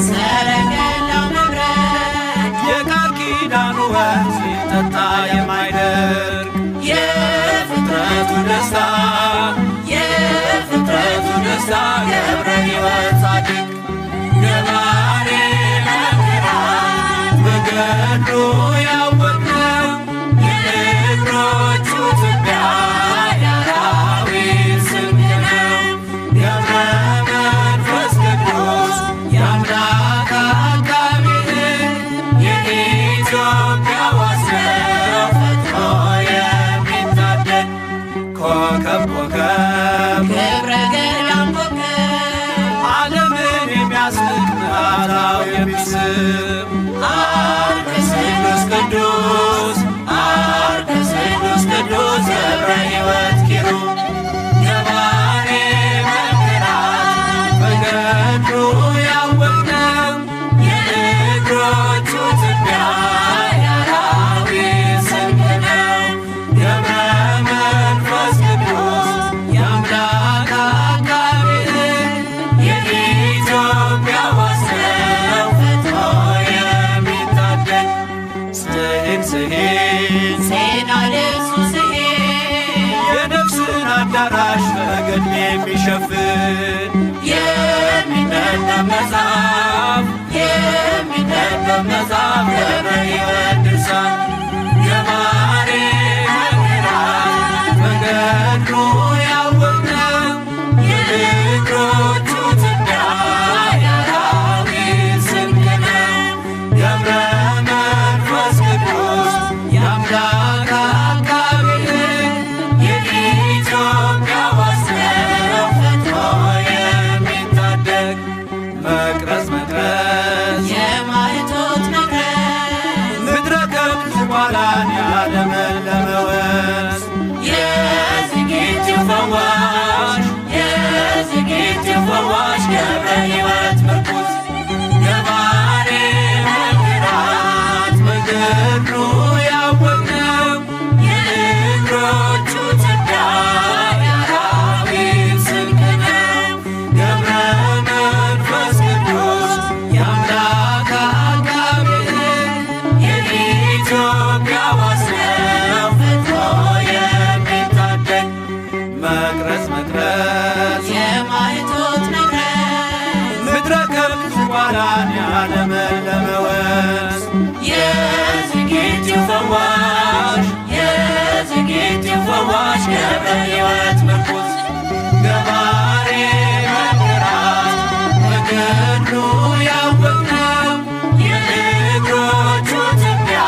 ሰረገላው መብረቅ የቃል ኪዳኑ ወንዝ ሲጠጣ የማይደርቅ የፍጥረቱ ደስታ የፍጥረቱ ደስታ ገብረ ሕይወት ጻድቅ ገባሬ መንክራት በገድሉ ያወቅነው የእግሮቹ ትቢያ የአራዊት ስንቅ ነው። ገብረ መንፈስ ቅዱስ የአምላክ አቃቤ የኢትዮጵያ ዋስ ነው ፈጥኖ የሚታደግ ኮከብ ኮከብ ገብረ ገዳም ኮከብ ዓለምን የሚያስንቅ ምዕራታው የሚስብ አርከ ስሉስ ቅዱስ አርከ ስሉስ ቅዱስ ገብረ ሕይወት ኪሩብ ገባሬ መንክራት በገድሉ ያወቅነው የእግሮቹ ትቢያ የአራዊት ስንቅ ነው። ገብረ መንፈስ ቅዱስ የአምላክ አቃቤ የኢትዮጵያ ዋስ ነው ፈጥኖ የሚታደግ ስሂን ስሂን ዜና ልብሱ ስሄድ የነፍስን አዳራሽ በገድል የሚሸፍን የሚነበብ መጽሐፍ የሚነበብ መጽሐፍ ገብረ ሕይወት ድርሳን ገባሬ መንክራት በገድሉ ያወቅነው የእግሮቹ ትቢያ የአራዊት ስንቅ ነው። ገብረ መንፈስ ቅዱስ የአምላክ አቃቤ የኢትዮጵያ ዋስ ነው ፈጥኖ የሚታደግ መቅረዝ መቅረዝ የማይቶት መቅረዝ ምድረ ከብት ዝቋላን ያለመለመ ወንዝ የዝግጅት ፈዋሽ የዝግጅት ፈዋሽ ገብረ ሕይወት ምርኩዝ ገባሬ መንክራት በገድሉ ያወቅነው የእግሮቹ ትቢያ የአራዊት ስንቅ ነው። ገብረ መንፈስ ቅዱስ የአምላክ አቃቤ የኢትዮጵያ ዋስ ነው ፈጥኖ የሚታደግ መቅረዝ መቅረዝ የማይቶት መቅረዝ ምድረ ከብት ዝቋላን ያለመለመ ወንዝ የዝግጅት ፈዋሽ የዝግጅት ፈዋሽ ገብረ ሕይወት ምርኩዝ ገባሬ መንክራት በገድሉ ያወቅነው የእግሮቹ ትቢያ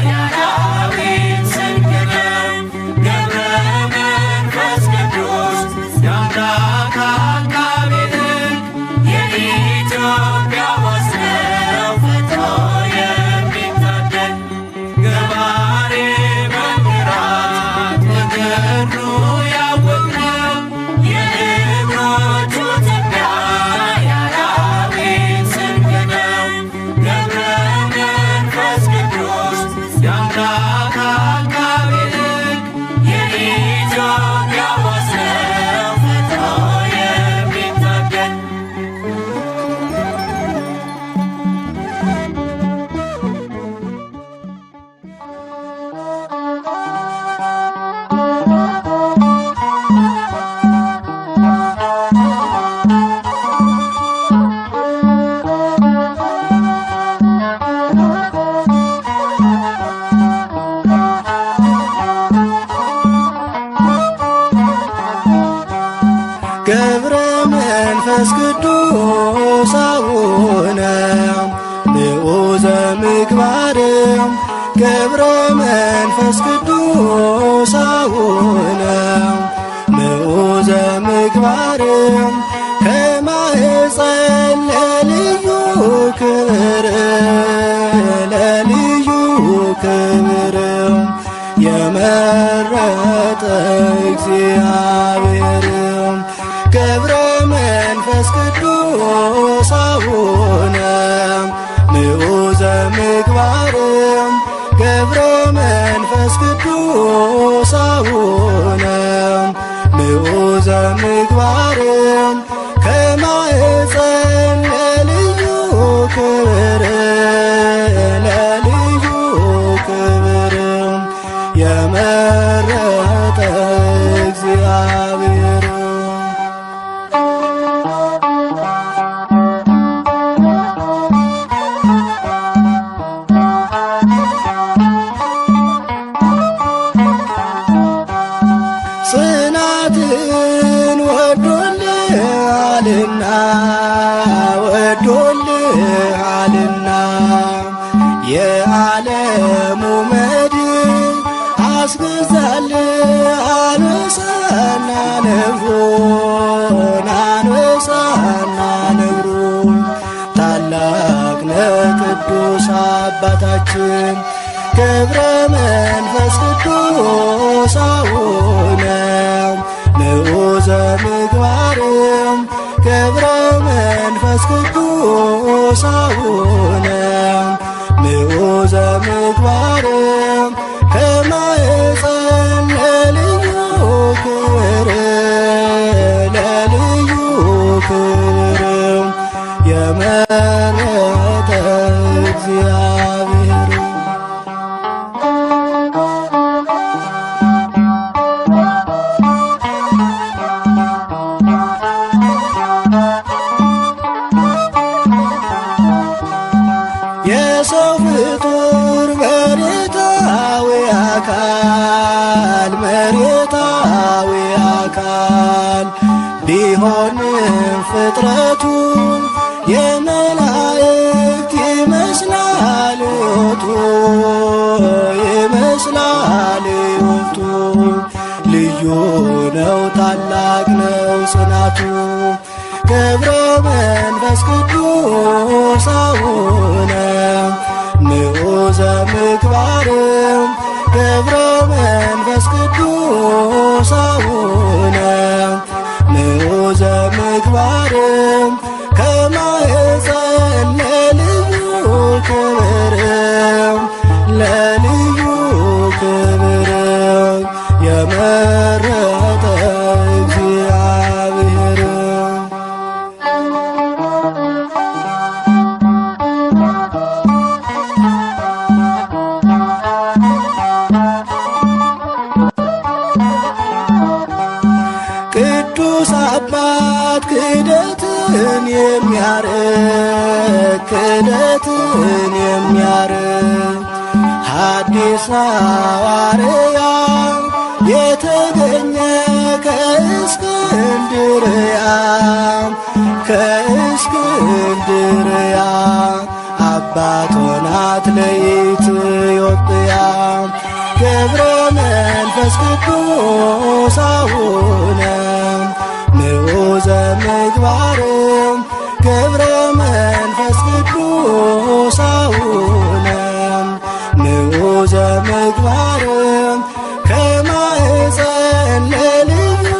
የአራዊት ስንቅ ነው። ገብረ መንፈስ ቅዱስ የአምላክ አቃቤ የኢትዮጵያ ዋስ ነው ፈጥኖ የሚታደግ ገባሬ መንክራት በገድሉ ያወቅነው የእግሮቹ ትቢያ የአራዊት ስንቅ ነው። ገብረ መንፈስ ቅዱስ የአምላክ አቃቤ የኢትዮጵያ ዋስ ነው ፈጥኖ የሚታደግ ገብረ መንፈስ ቅዱስ አቡነ ንዑዘ ምግባር ገብረ መንፈስ ቅዱስ አቡነ ንዑዘ ምግባር ከማኅፀን ለልዩ ክብር ለልዩ ክብር የመረጠ እግዚአብሔር ገብረ መንፈስ ቅዱስ አቡነ ንዑዘ ምግባር ገብረ መንፈስ ቅዱስ አቡነ ንዑዘ ምግባር ከማኅፀን ለልዩ ክብር ለልዩ ክብር የመረጠ እግዚአብሔር ጽናትን ወዶልሃልና ወዶልሃልና የዓለሙ መድን አስገዛልህ አንበሳና ነብሩን አንበሳና ነብሩን ታላቅ ነህ ቅዱስ አባታችን ገብረ መንፈስ ቅዱስ አቡነ ንዑዘ ምግባርም ገብረ መንፈስ ቅዱስ አቡነ ንዑዘ ምግባርም ከማኅፀን ለልዩ ክብር ለልዩ ክብር የመረጠ እግዚአብሔር የሰው ፍጡር መሬታዊ አካል ቢሆንም ፍጥረቱ የመላእክት ይመስላል ሕይወቱ ይመስላል ሕይወቱ ልዩ ነው ታላቅ ነው ጽናቱ ገብረ መንፈስ ቅዱስ አቡነ ንዑዘ ምግባርም ገብረ መንፈስ ቅዱስ አቡነ ንዑዘ ምግባርም ከማኅፀን ለልዩ ክብር ለልዩ ክብር የመረጠ እግዚአብሔር ቅዱስ አባት ክህደትን የሚያርቅ ሐዲስ ሐዋርያ የተገኘ ከእስክንድርያ አባት ሆናት ለኢትዮጵያ ገብረ መንፈስ ቅዱስ አቡነ ንዑዘ ምግባርም ገብረ መንፈስ ቅዱስ አቡነ ንዑዘ ምግባርም ከማኅፀን ለልዩ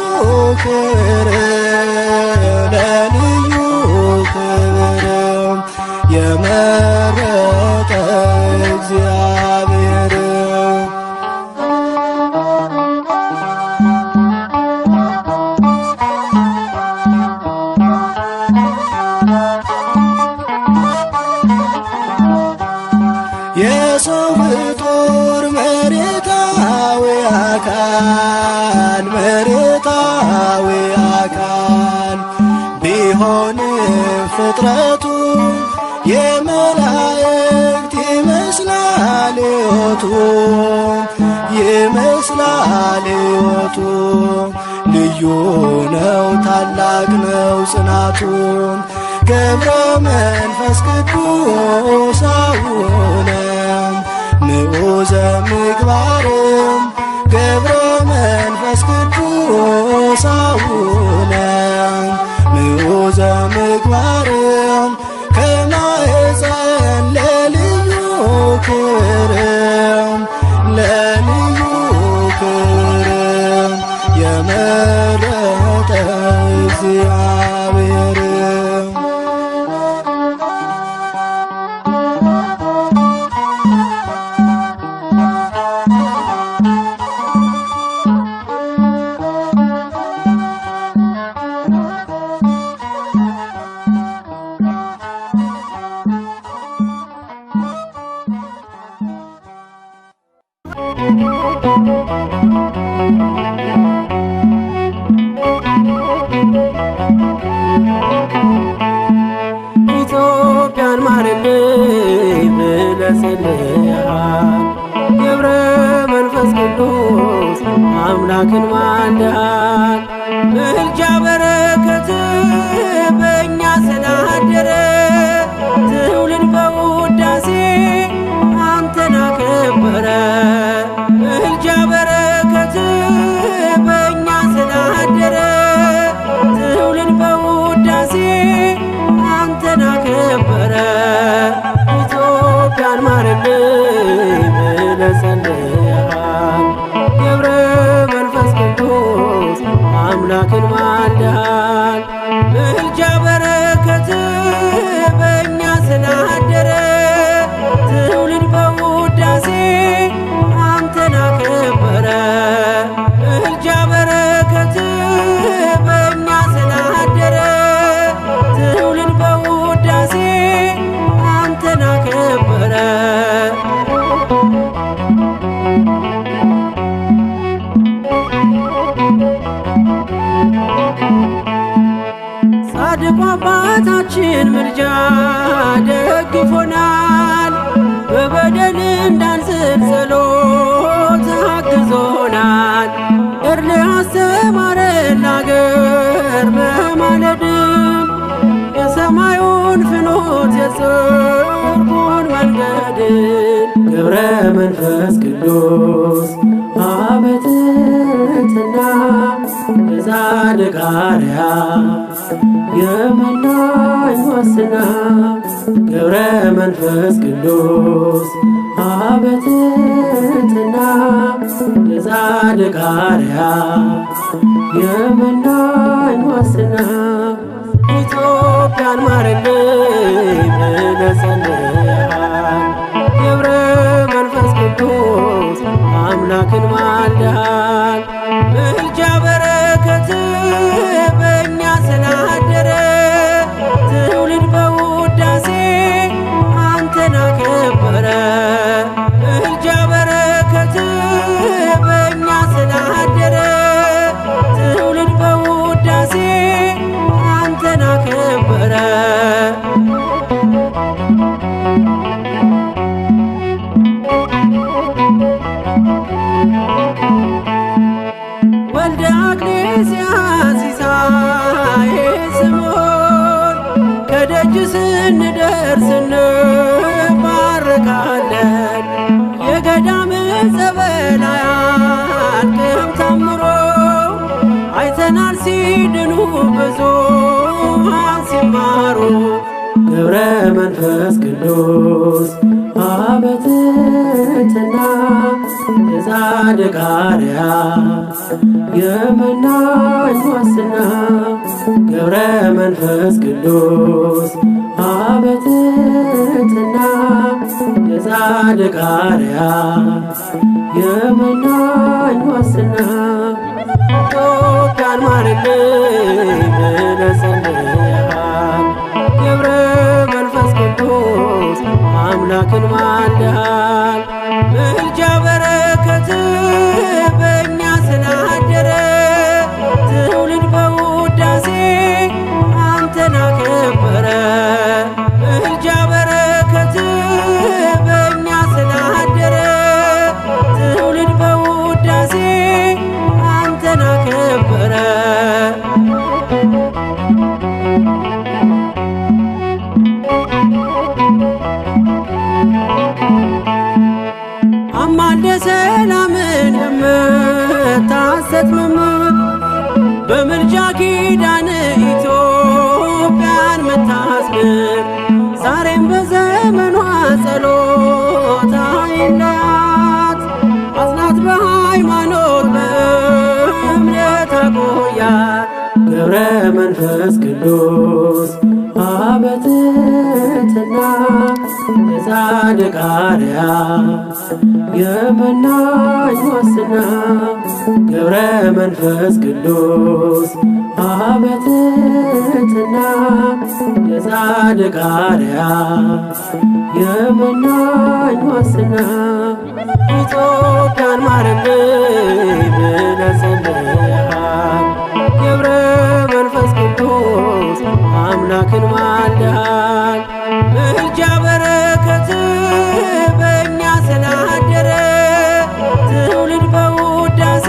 ክብር ለልዩ ክብር የመረጠ እግዚአብሔር የሰው ፍጡር መሬታዊ አካል ቢሆንም ፍጥረቱ የመላእክት ይመስላል ሕይወቱ ይመስላል ሕይወቱ ልዩ ነው ታላቅ ነው ጽናቱ ገብረ መንፈስ ቅዱስ አቡነ ንዑዘ ምግባርም ገብረ መንፈስ ቅዱስ አቡነ ንዑዘ ምግባርም ከማኅፀን ለልዩ ክብር ለልዩ ክብር የመረጠ እግዚአብሔር አምላክን ማልደሃል። ምልጃ በረከት በእኛ ስላደረ ትውልድ በውዳሴ አንተን አከበረ። ምልጃ በረከት በእኛ ስላደረ ትውልድ በውዳሴ አንተን አከበረ። ኢትዮጵያን ማርልኝ ብለህ ጸልየሃል። ገብረ መንፈስ ቅዱስ አምላክን ማልደሃል። ምልጃ በረከት በእኛ ስላደረ ትውልድ በውዳሴ አንተን አከበረ። ምልጃ በረከት በእኛ ስላደረ ትውልድ በውዳሴ አንተን አከበረ። ጻድቁ አባታችን ምልጃ ደግፎናል። በበደል እንዳንስት ጸሎት አግዞናል። እርል አስተማረን አገር በማለድም የሰማዩን ፍኖት የጽድቁን መንገድን ገብረ መንፈስ ቅዱስ አበትትና የጻድቅ አርያ የመናኝ ዋስና ገብረ መንፈስ ቅዱስ አበትትና የጻድቅ አርያ የመናኝ ዋስና ኢትዮጵያን ማርልኝ ብለህ ጸልየሃል። ገብረ መንፈስ ቅዱስ አምላክን ማልደሃል። ምልጃ በረከት በእኛ ስላደረ ትውልድ በውዳሴ አንተን አከበረ። ምልጃ በረከት በእኛ ስላደረ ትውልድ በውዳሴ አንተን አከበረ። ወልደ አግኔስያስ ሲሳይ ስምዖን ከደጅ ስንደርስ እንባረካለን። የገዳም ጸበል አያልቅም ታምሮ አይተናል ሲድኑ ብዙኃን ሲማሩ። ገብረ መንፈስ ቅዱስ አበትትና የጻድቅ አርያ የመናኝ ዋስና ገብረ መንፈስ ቅዱስ አበትትና የጻድቅ አርያ የመናኝ ዋስና ኢትዮጵያን ማርልኝ ብለህ ጸልየሃል። ገብረ መንፈስ ቅዱስ አምላክን ማልደሃል። ምልጃ በረከት በእኛ ስላደረ ትውልድ በውዳሴ አንተን አከበረ። ምልጃ በረከት በእኛ ስላደረ ትውልድ በውዳሴ አንተን አከበረ። አማልደ ሰላምን የምታሰጥምም በምልጃ ኪዳን ኢትዮጵያን ምታስምር ዛሬም በዘመኗ ጸሎት አይለያት። አጽናት በሃይማኖት በእምነት አቆያት። ገብረ መንፈስ ቅዱስ አበትትና የጻድቅ አርያ የመናኝ ዋስና ገብረ መንፈስ ቅዱስ አበትትና የጻድቅ አርያ የመናኝ ዋስና ኢትዮጵያን ማርልኝ ብለህ ጸልየሃል። ገብረ መንፈስ ቅዱስ አምላክን ማልደሃል። ምልጃ በረከት በእኛ ስላደረ ትውልድ በውዳሴ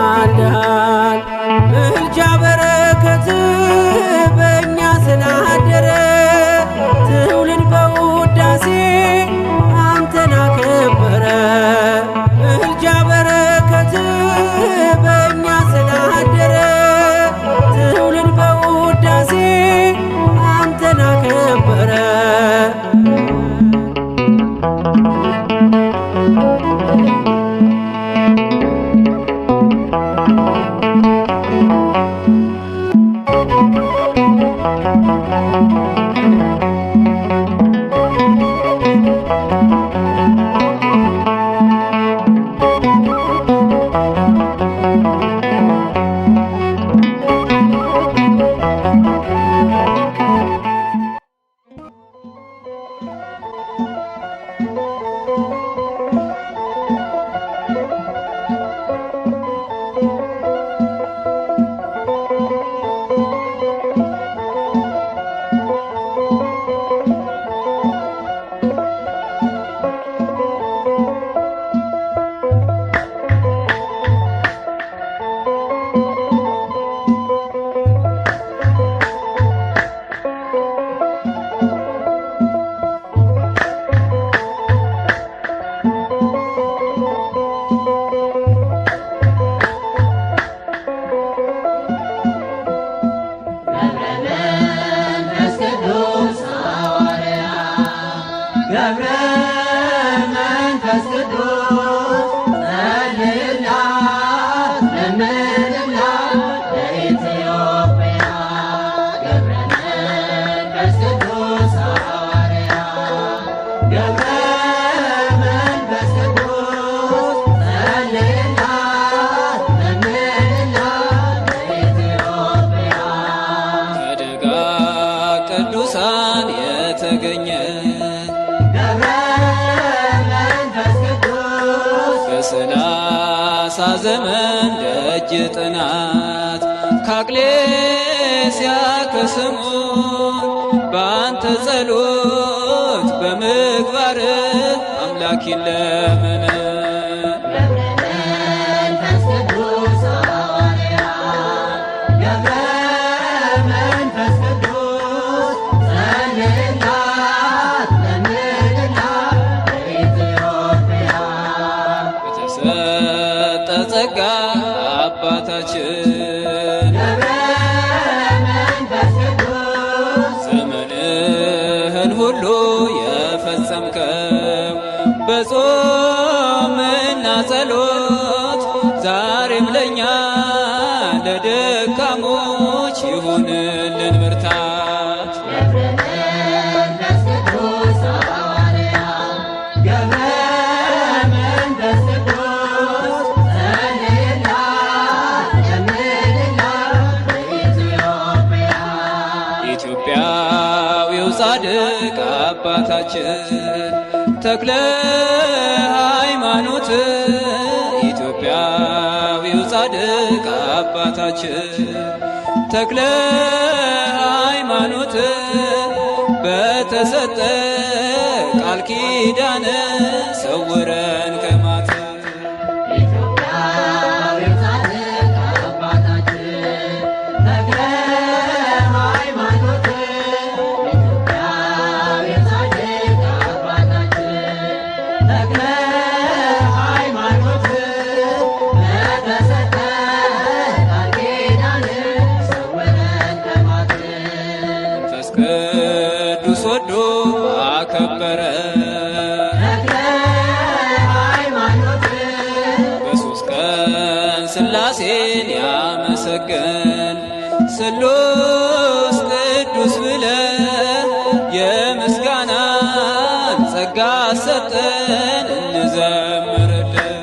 ማልደሃል። ምልጃ በረከት በእኛ ስላደረ ትውልድ በውዳሴ አንተን አከበረ። ምልጃ በረከት በእኛ ስላደረ ትውልድ በውዳሴ አንተን አከበረ። ቅዱሳን የተገኘ በሰላሳ ዘመን ደጅ ጥናት ከአቅሌስያ ከስሙ በአንተ ጸሎት በምግባር አምላክ ይለመን። ጸጋ አባታችን ዘመንህን ሁሉ የፈጸምከው በጾምና ጸሎት ዛሬም ለኛ ለደካሞች ይሁንልን ብርታት። ኢትዮጵያዊው ጻድቅ አባታችን ተክለ ሃይማኖት ኢትዮጵያዊው ጻድቅ አባታችን ተክለ ሃይማኖት በተሰጠ ቃል ኪዳን ሰውረን ከማት ቅዱስ ወዶ አከበረ በሦስት ቀን ሥላሴን ያመሰገን ስሉስ ቅዱስ ብለ የምስጋናን ጸጋ ሰጠን እንዘምርልን።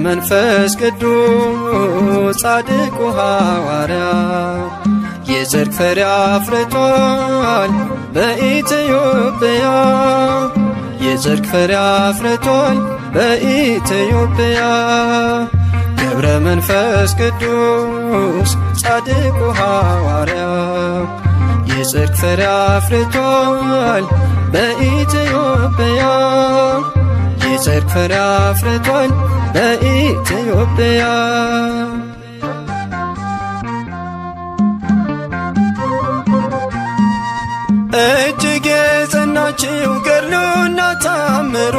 መንፈስ ቅዱስ ጻድቁ ሐዋርያ የጽድቅ ፍሬ አፍርቷል በኢትዮጵያ የጽድቅ ፍሬ አፍርቷል በኢትዮጵያ ገብረ መንፈስ ቅዱስ ጻድቁ ሐዋርያ የጽድቅ ፍሬ አፍርቷል በኢትዮጵያ የጽድቅ ፍሬ አፍርቷል በኢትዮጵያ እጅግ የጸናችው ገድሉና ታምሮ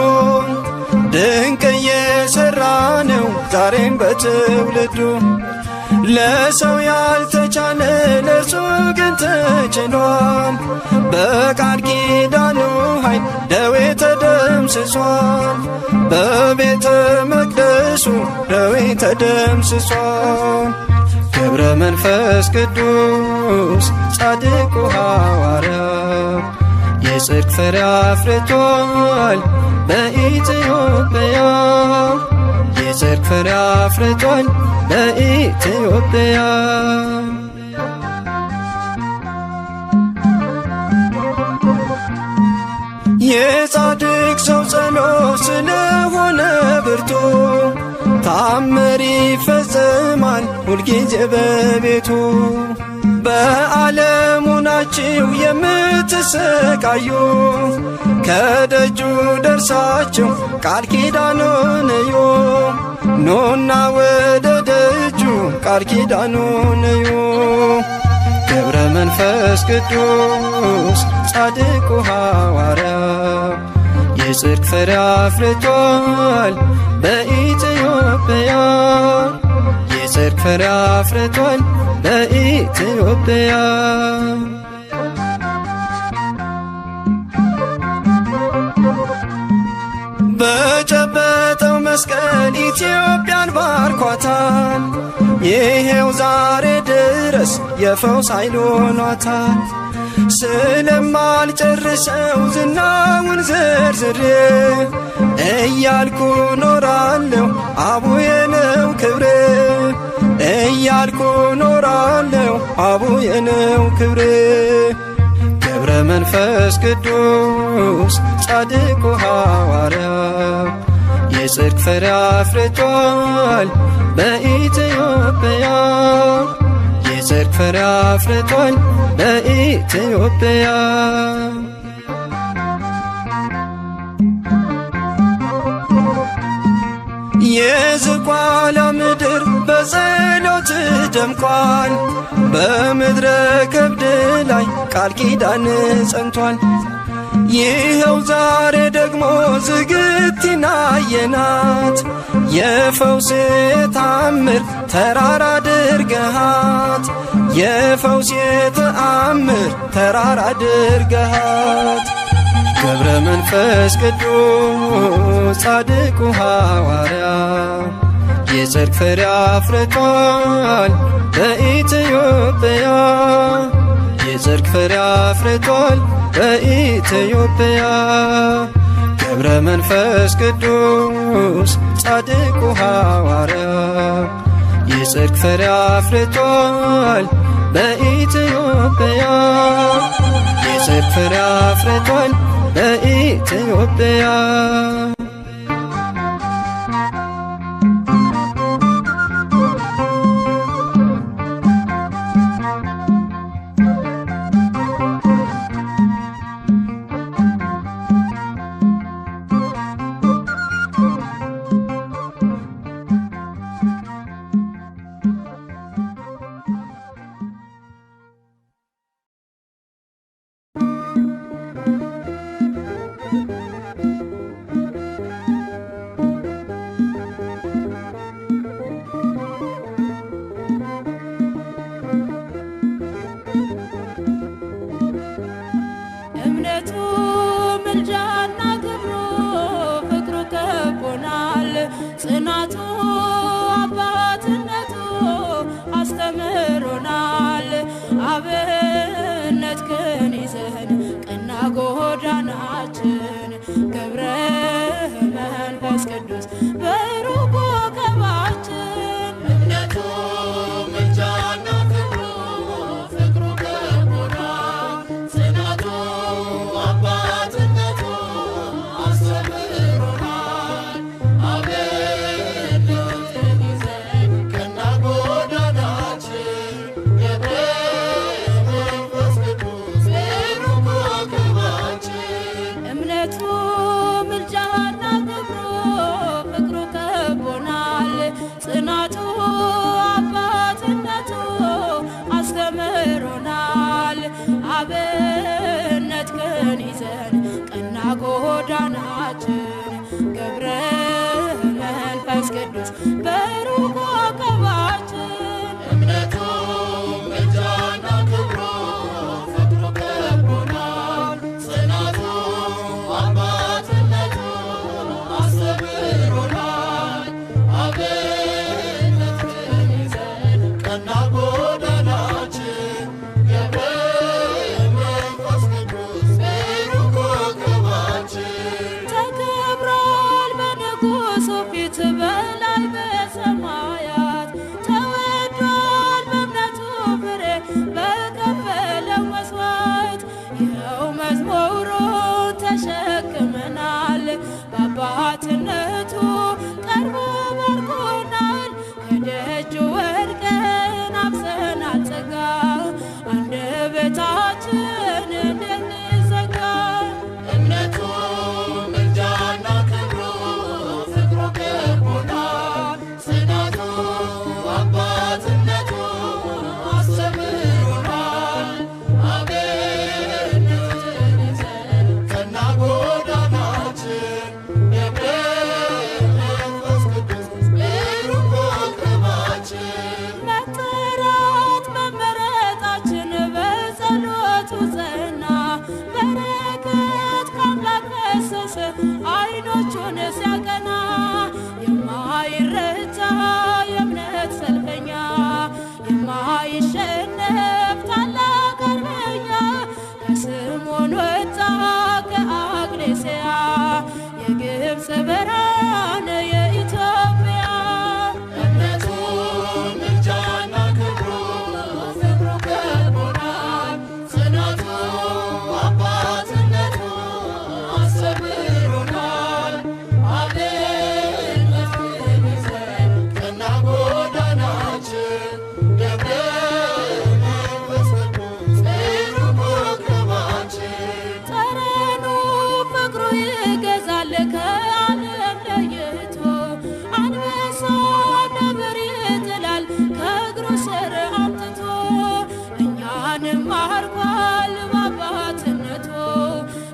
ድንቅ እየሠራ ነው ዛሬም በትውልዱ ለሰው ያልተቻለ ለእርሱ ግን ተችሏል በቃል ኪዳኑ ኃይል ደዌ ተደምስሷል በቤተ መቅደሱ ደዌ ተደምስሷል ገብረ መንፈስ ቅዱስ ጻድቁ ሐዋርያ የጽድቅ ፍሬ አፍርቷል በኢትዮጵያ የጽድቅ ፍሬ አፍርቷል በኢትዮጵያ የጻድቅ ሰው ጸሎት ስለሆነ ብርቱ ታምር ይፈጸማል ሁልጊዜ በቤቱ በዓለሙ ናችሁ የምትሰቃዩ ከደጁ ደርሳችሁ ቃል ኪዳኑን እዩ ኑና ወደ ደጁ ቃል ኪዳኑን እዩ ገብረ መንፈስ ቅዱስ ጻድቁ ሐዋርያ የጽድቅ ፍሬ አፍርቷል በኢትዮጵያ የጽድቅ ፍሬ አፍርቷል በኢትዮጵያ በጨበጠው መስቀል ኢትዮጵያን ባርኳታል ይሄው ዛሬ ድረስ የፈውስ ኃይል ሆኗታል ስለማልጨርሰው ዝናውን ዘርዝሬ እያልኩ ኖራለሁ አቡዬ ነው ክብሬ እያልኩ ኖራለሁ አቡዬ ነው ክብሬ ገብረ መንፈስ ቅዱስ ጻድቁ ሐዋርያ የጽድቅ ፍሬ አፍርቷል በኢትዮጵያ የጽድቅ ፍሬ አፍርቷል በኢትዮጵያ የዝቋላ ምድር በጸሎት ደምቋል በምድረ ከብድ ላይ ቃል ኪዳን ጸንቷል ይኸው ዛሬ ደግሞ ዝግቲና የናት የፈውስ ተአምር ተራራ አድርገሃት የፈውስ ተአምር ተራራ አድርገሃት ገብረ መንፈስ ቅዱስ ጻድቁ ሐዋርያ የጽድቅ ፍሬ አፍርቷል በኢትዮጵያ የጽድቅ ፍሬ አፍርቷል በኢትዮጵያ ገብረ መንፈስ ቅዱስ ጻድቁ ሐዋርያ የጽድቅ ፍሬ አፍርቷል በኢትዮጵያ የጽድቅ ፍሬ አፍርቷል በኢትዮጵያ አስተምሮናል። አብነትህን ይዘን ቀና ጎዳናችን ገብረ መንፈስ ቅዱስ በሩቅ ኮከባችን እምነቱ ምልጃና ክብሩ ፍቅሩ ከቦናል። ጽናቱ አባትነቱ አስተምሮናል። አብነትህን ይዘን ቀና ጎዳናችን ገብረ መንፈስ ቅዱስ በሩቅ ኮከባችን ተከብሯል በንጉሡ ፊት በላይ በሰማያት ተወዷል በእምነቱ ፍሬ በከፈለው መስዋዕት። ይኸው መዝሙሩ ተሸክመናል በአባትነቱ ቀርቦ ባርኮናል። ከደጁ ወድቀን አፍሰናል ጸጋ አንደበታችን እንድንዘጋ እምነቱ ምልጃና ክብሩ ፍቅሩ ከቦናል። ጽናቱ አባትነቱ አስተምሮናል። አብነትህን ይዘን ቀና ጎዳናችን ገብረ መንፈስ ቅዱስ በሩቅ ኮከባችን መጠራት መመረጣችን በጸሎቱ ጸና። በረከት ከአምላክ ፈሰሰ አይኖቹን ሲያቀና። የማይረታ የእምነት ሰልፈኛ የማይሸነፍ ታላቅ አርበኛ ከስምዖን ወጣ ከአግሌስያ የግብፅ ብርሃን የኢትዮጵያ እምነቱ ምልጃና ክብሩ ፍቅሩ ከቦናል። ጽናቱ አባትነቱ አስተምሮናል። አብነትህን ይዘን ቀና ጎዳናችን ገብረ መንፈስ ቅዱስ በሩቅ ኮከባችን ጠረኑ ፍቅሩ ይገዛል ከዓለም ለይቶ። አንበሳ ነብር ይጥላል ከእግሩ ስር አምጥቶ። እኛንም ማርኳል በአባትነቱ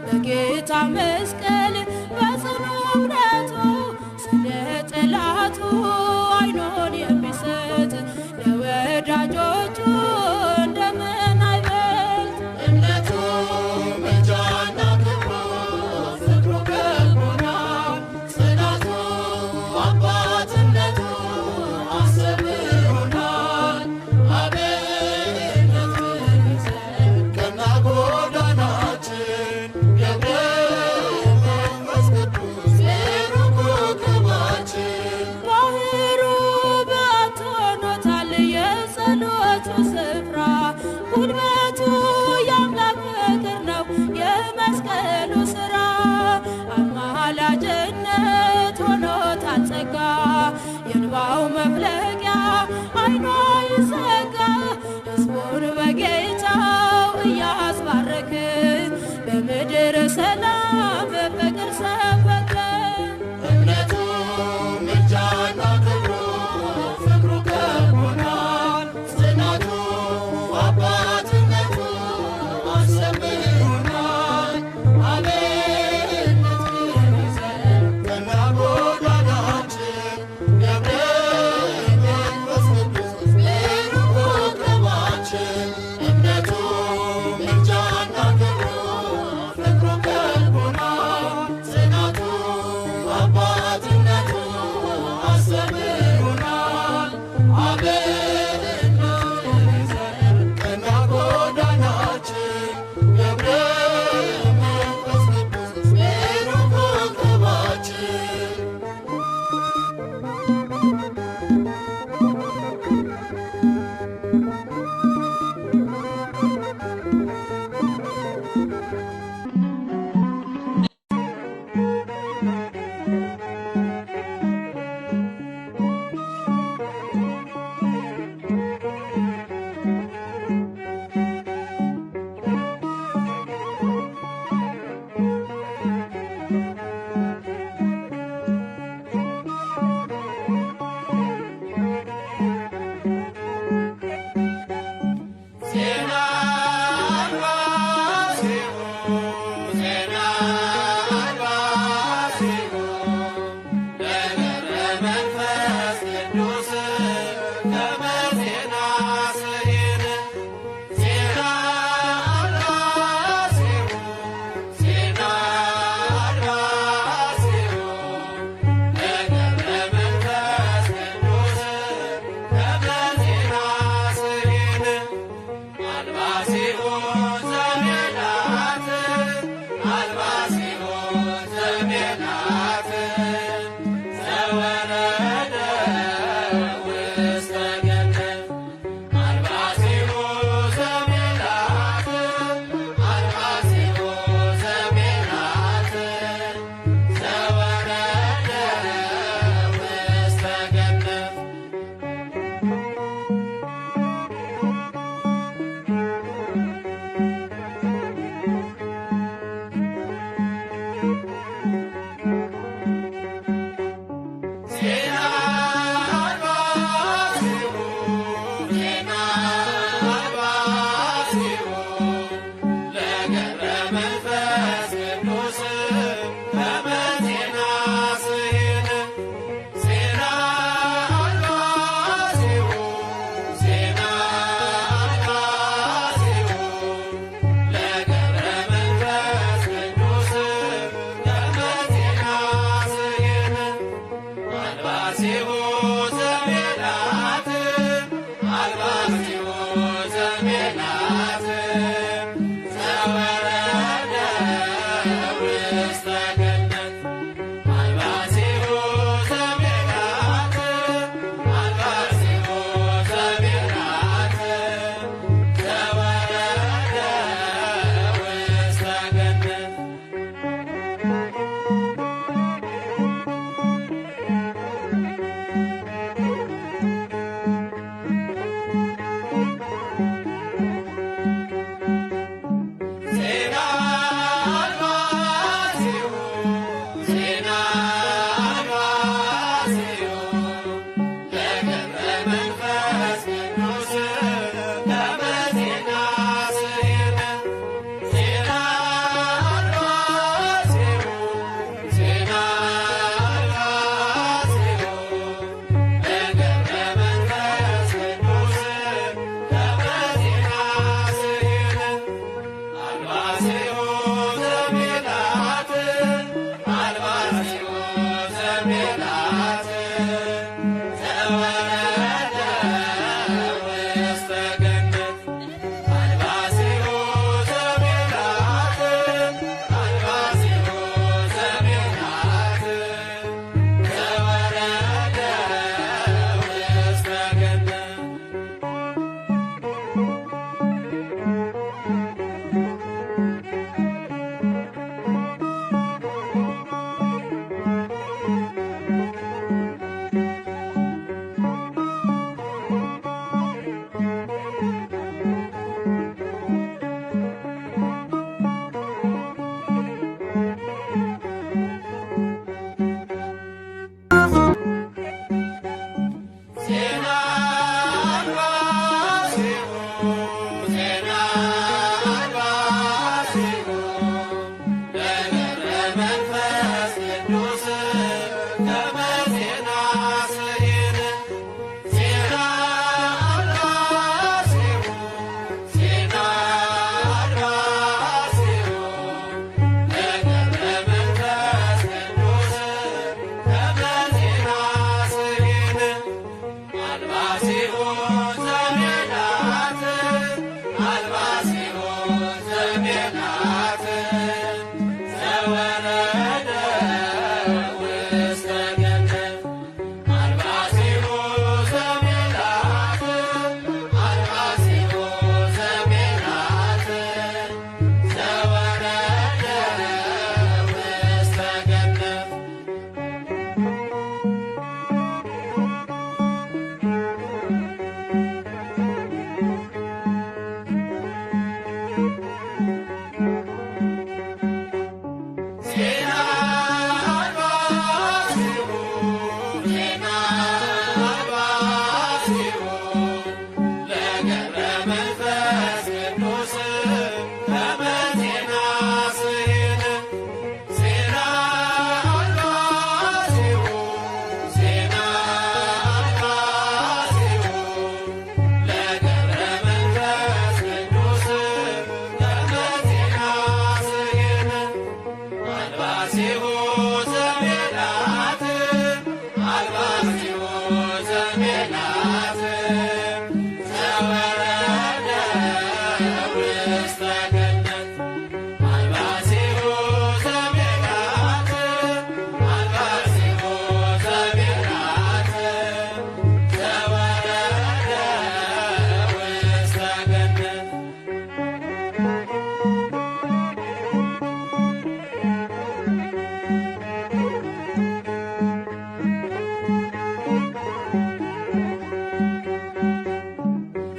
በጌታ መስቀል በጽኑ እምነቱ። ስለ ጠላቱ አይኑን የሚሰጥ ለወዳጆቹ እንደምን አይበልጥ። እምነቱ ምልጃና ክብሩ ፍቅሩ ከቦናል። ጽናቱ አባትነቱ አስተምሮናል። አብነትህን ይዘን ቀና ጎዳናችን ገብረ ዘሜላት ዘወረደ ውስተ ገነት አልባሲሁ ዘሜላት አልባሲሁ ዘሜላት ዘወረደ ውስተ ገነት ዜና አልባሲሁ ዜና አልባሲሁ ለገብረ መንፈስ ቅዱስ ከመ ዜና ስሔነ ዜና አልባሲሁ ዜና አልባሲሁ ለገብረ መንፈስ ቅዱስ ከመ ዜና ስሔነ አልባሲሁ ዘሜላት አልባሲሁ ዘሜላት ዘወረደ ውስተ ገነት አልባሲሁ ዘሜላት አልባሲሁ ዘሜላት ዘወረደ ውስተ ገነት ዜና አልባሲሁ ዜና አልባሲሁ ለገብረ መንፈስ ቅዱስ ከመ ዜና ስሔነ ዜና አልባሲሁ ዜና አልባሲሁ ለገብረ መንፈስ ቅዱስ ከመ ዜና ስሔነ አልባሲሁ ዘሜላት አልባሲሁ ዘሜላት ዘወረደ ውስተ ገነት አልባሲሁ ዘሜላት አልባሲሁ ዘሜላት ዘወረደ ውስተ ገነት ዜና አልባሲሁ ዜና አልባሲሁ ለገብረ መንፈስ ቅዱስ ከመ ዜና ስሔነ ዜና አልባሲሁ ዜና አልባሲሁ ለገብረ መንፈስ ቅዱስ ከመ ዜና ስሔነ አልባሲሁ ዘሜላት አልባሲሁ ዘሜላት ዘወረደ ውስተ ገነት አልባሲሁ ዘሜላት አልባሲሁ ዘሜላት ዘወረደ ውስተ ገነት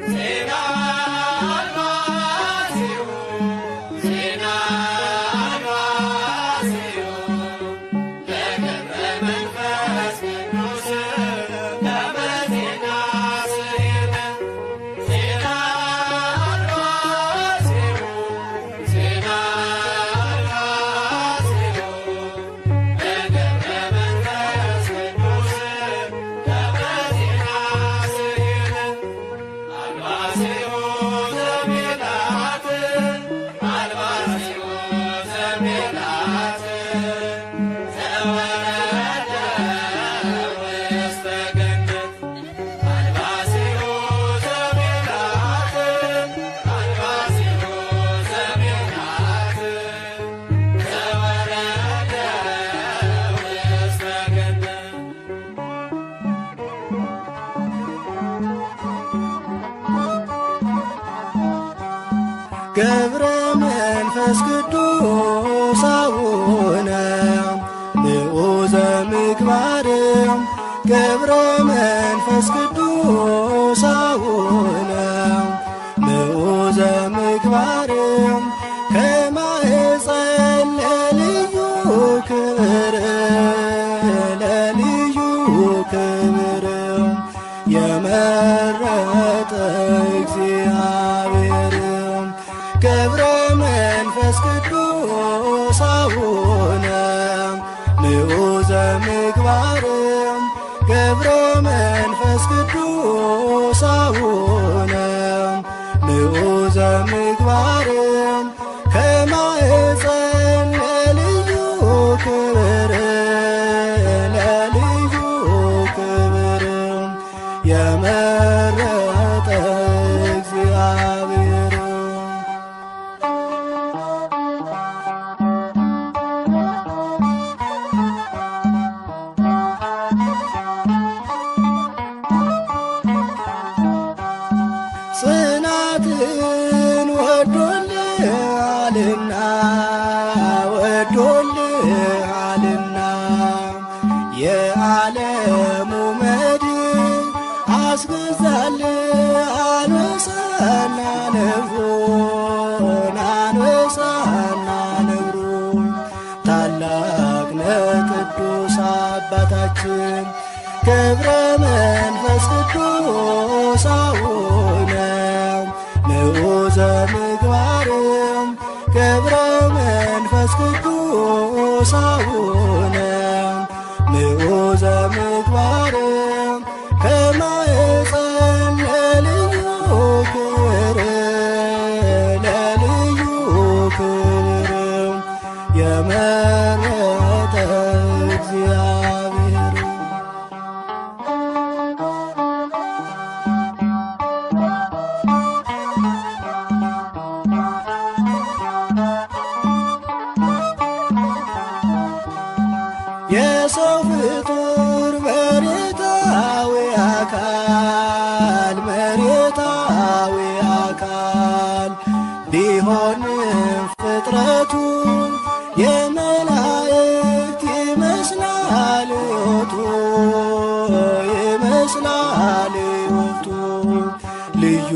ዜና አልባሲሁ ገብረ መንፈስ ቅዱስ አቡነ ንዑዘ ምግባር ገብረ መንፈስ ቅዱስ አቡነ ንዑዘ ምግባር ከማኅፀን ለልዩ ክብር ለልዩ ክብር የመረጠ እግዚአብሔር ገብረ መንፈስ ቅዱስ አቡነ ንዑዘ ምግባር ገብረ መንፈስ ቅዱስ አቡነ ንዑዘ ምግባር ከማኅፀን ለልዩ ክብር ለልዩ ክብር የመረጠ እግዚአብሔር ጽናትን ወዶልሃልና ወዶልሃልና የዓለሙ መድን አስገዛልህ አንበሳና ነብሩን አንበሳና ነብሩን ታላቅ ነህ ቅዱስ አባታችን ገብረ መንፈስ ቅዱስ አቡነ ንዑዘ ምግባር ገብረ መንፈስ ቅዱስ አቡነ ንዑዘ ምግባር ከማኅፀን ለልዩ ክብር ለልዩ ክብር የመረጠ እግዚአብሔር የሰው ፍጡር መሬታዊ መሬታዊ አካል ቢሆንም ፍጥረቱ የመላእክት ይመስላል ሕይወቱ ይመስላል ሕይወቱ ልዩ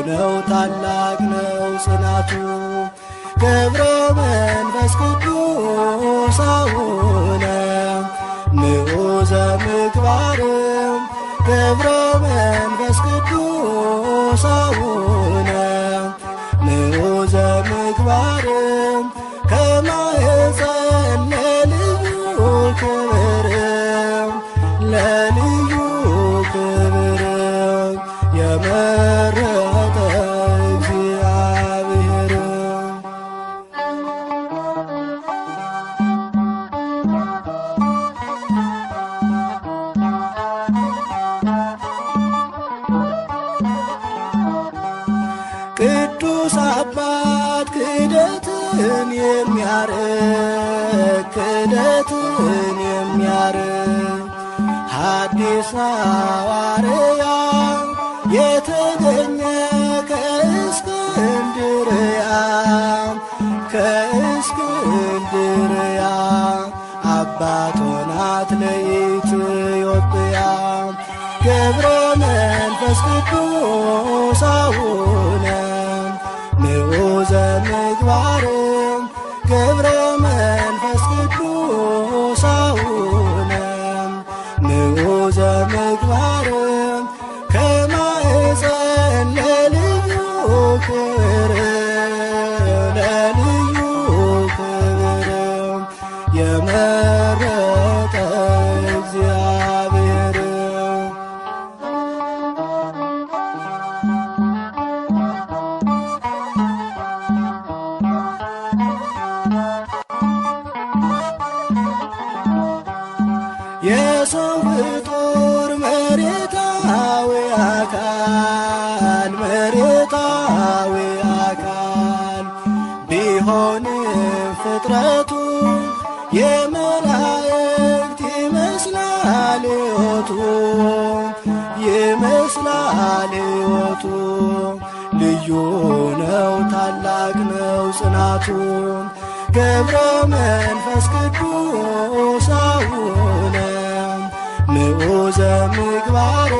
ነው ታላቅ ነው ጽናቱ ገብረ መንፈስ ቅዱስ አቡነ ንዑዘ ምግባር ገብረ መንፈስ ቅዱስ አቡነ ንዑዘ ምግባር ከማኅፀን ለልዩ ክብር ለልዩ ክብር የመረጠ እግዚአብሔር ቅዱስ አባት ክህደትን የሚያርቅ ክህደትን የሚያርቅ ሐዲስ ሐዋርያ የተገኘ ከእስክንድርያ ከእስክንድርያ አባት ሆናት ለኢትዮጵያ ገብረ መንፈስ ቅዱስ አቡነ ንዑዘ ምግባር ገብረ መንፈስ ቅዱስ አቡነ ንዑዘ ምግባር ከማኅፀን ለልዩ ክብር ለልዩ ክብር የመረጠ እግዚአብሔር የሰው ፍጡር መሬታዊ አካል ቢሆንም ፍጥረቱ የመላእክት ይመስላል ሕይወቱ ይመስላል ይሆናል ሕይወቱ። ልዩ ነው ታላቅ ነው ጽናቱ። ገብረ መንፈስ ቅዱስ አቡነ ምዑዘ ምግባር